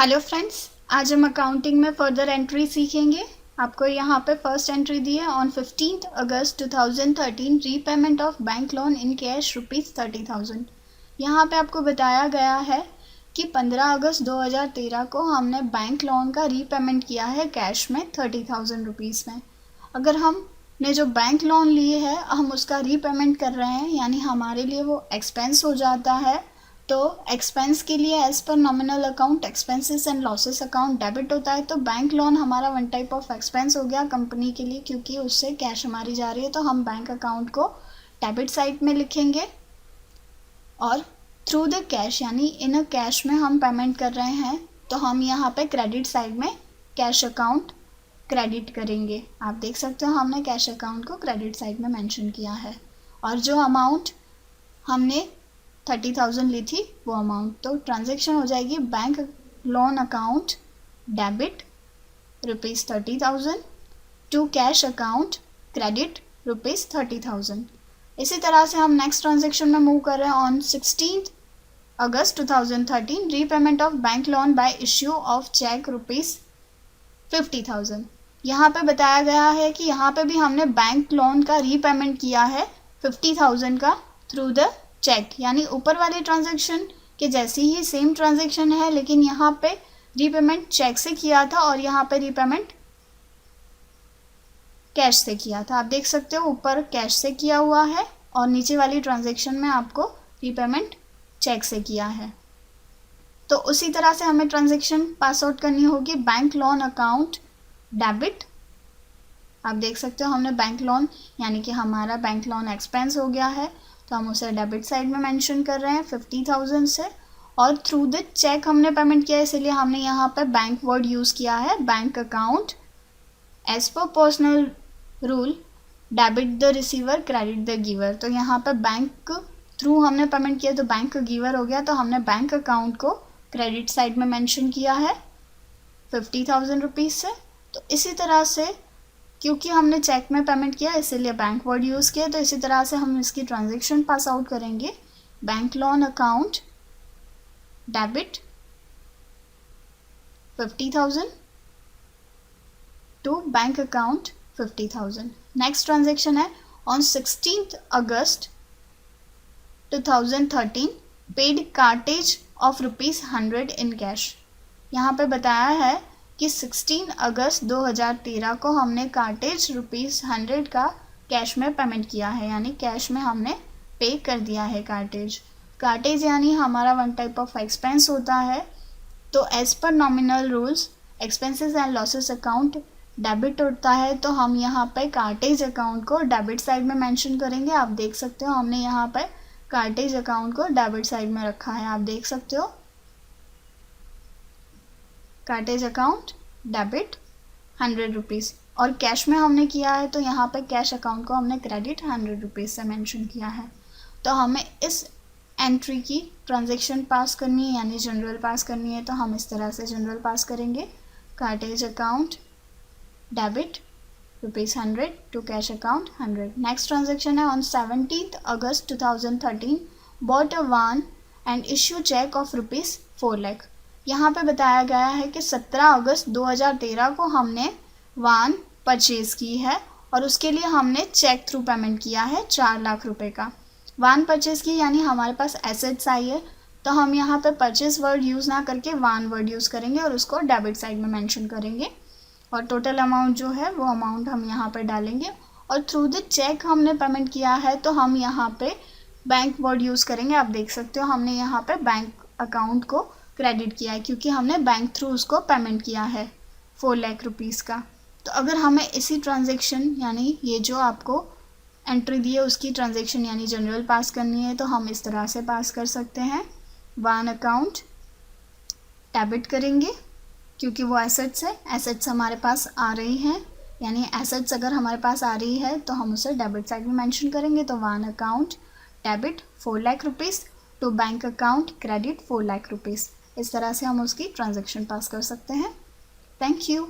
Hello friends, आज हम accounting में फर्दर एंट्री सीखेंगे। आपको यहाँ पे फर्स्ट एंट्री दी है on 15 August 2013 repayment of bank loan in cash ₹30,000। यहाँ पे आपको बताया गया है कि 15 अगस्त 2013 को हमने बैंक लोन का रीपेमेंट किया है कैश में ₹30,000 में। अगर हमने जो बैंक लोन लिए है हम उसका रीपेमेंट कर रहे हैं, यानी हमारे लिए वो एक्सपेंस हो जाता है। तो एक्सपेंस के लिए as per nominal account expenses and losses account debit होता है। तो बैंक लोन हमारा वन टाइप ऑफ एक्सपेंस हो गया कंपनी के लिए, क्योंकि उससे कैश हमारी जा रही है। तो हम बैंक अकाउंट को डेबिट साइड में लिखेंगे और थ्रू द कैश यानी इन अ कैश में हम पेमेंट कर रहे हैं, तो हम यहाँ पे क्रेडिट साइड में कैश अकाउंट क्रेडिट करेंगे। आप देख सकते हो हमने कैश अकाउंट को क्रेडिट साइड में मेंशन किया है। और जो अमाउंट हमने 30,000 ली थी वो अमाउंट, तो ट्रांजेक्शन हो जाएगी bank loan account debit ₹30,000 to cash account credit ₹30,000। इसी तरह से हम नेक्स्ट ट्रांजेक्शन में मूव कर रहे हैं on 16 August 2013 repayment of bank loan by issue of cheque ₹50,000। यहाँ पे बताया गया है कि यहाँ पे भी हमने बैंक लोन का रीपेमेंट किया है 50,000 का थ्रू द चेक, यानी ऊपर वाले ट्रांजैक्शन के जैसी ही सेम ट्रांजैक्शन है, लेकिन यहाँ पे रीपेमेंट चेक से किया था और यहाँ पे रीपेमेंट कैश से किया था। आप देख सकते हो ऊपर कैश से किया हुआ है और नीचे वाली ट्रांजैक्शन में आपको रीपेमेंट चेक से किया है। तो उसी तरह से हमें ट्रांजैक्शन पास आउट करनी होगी बैंक लोन अकाउंट डेबिट। आप देख सकते हो हमने बैंक लोन यानी कि हमारा बैंक लोन एक्सपेंस हो गया है, तो हम उसे डेबिट साइड में मेंशन कर रहे हैं 50,000 से। और थ्रू द चेक हमने पेमेंट किया है, इसलिए हमने यहाँ पे बैंक वर्ड यूज़ किया है bank account as per personal rule debit the receiver credit the giver. तो यहाँ पे बैंक थ्रू हमने पेमेंट किया तो बैंक गिवर हो गया, तो हमने बैंक अकाउंट को क्रेडिट साइड में मेंशन किया है 50,000 रुपीज़ से। तो इसी तरह से क्योंकि हमने चेक में पेमेंट किया इसीलिए बैंक वर्ड यूज़ किया, तो इसी तरह से हम इसकी ट्रांजैक्शन पास आउट करेंगे bank loan account debit 50,000 to bank account 50,000। Next transaction है on 16 August 2013 paid cartage of ₹100 in cash. यहाँ पे बताया है कि 16 अगस्त 2013 को हमने कार्टेज ₹100 का कैश में पेमेंट किया है, यानी कैश में हमने पे कर दिया है कार्टेज। कार्टेज यानी हमारा वन टाइप ऑफ एक्सपेंस होता है। तो as per nominal rules expenses and losses account debit होता है, तो हम यहाँ पे कार्टेज अकाउंट को डेबिट साइड में मेंशन करेंगे। आप देख सकते हो हमने यहाँ पे कार्टेज अकाउंट को डेबिट साइड में रखा है। आप देख सकते हो कार्टेज अकाउंट डेबिट ₹100 और कैश में हमने किया है, तो यहाँ पे कैश अकाउंट को हमने क्रेडिट ₹100 से मेंशन किया है। तो हमें इस एंट्री की ट्रांजैक्शन पास करनी है यानी जनरल पास करनी है, तो हम इस तरह से जनरल पास करेंगे cartage account debit ₹100 to cash account 100। Next transaction है on 17 August 2013 bought a van and issue cheque of ₹4 lakh. यहाँ पे बताया गया है कि 17 अगस्त 2013 को हमने वान परचेज़ की है और उसके लिए हमने चेक थ्रू पेमेंट किया है 4 लाख रुपए का। वान परचेज़ की यानी हमारे पास एसेट्स आई है, तो हम यहाँ पे परचेज़ वर्ड यूज़ ना करके वान वर्ड यूज़ करेंगे और उसको डेबिट साइड में मेंशन करेंगे। और टोटल अमाउंट जो है वो अमाउंट हम यहाँ पे डालेंगे। और थ्रू द चेक हमने पेमेंट किया है, तो हम यहाँ पे बैंक वर्ड यूज़ करेंगे। आप देख सकते हो हमने यहाँ पे बैंक अकाउंट को क्रेडिट किया है क्योंकि हमने बैंक थ्रू उसको पेमेंट किया है 4 लाख रुपीज़ का। तो अगर हमें इसी ट्रांजैक्शन यानी ये जो आपको एंट्री दी है उसकी ट्रांजैक्शन यानी जनरल पास करनी है, तो हम इस तरह से पास कर सकते हैं। वान अकाउंट डेबिट करेंगे क्योंकि वो एसेट्स है, एसेट्स हमारे पास आ रही हैं, यानी एसेट्स अगर हमारे पास आ रही है तो हम उसे डेबिट साइड में मेंशन करेंगे। तो van account debit 4 lakh rupees to bank account credit 4 lakh rupees. इस तरह से हम उसकी ट्रांजैक्शन पास कर सकते हैं। Thank you.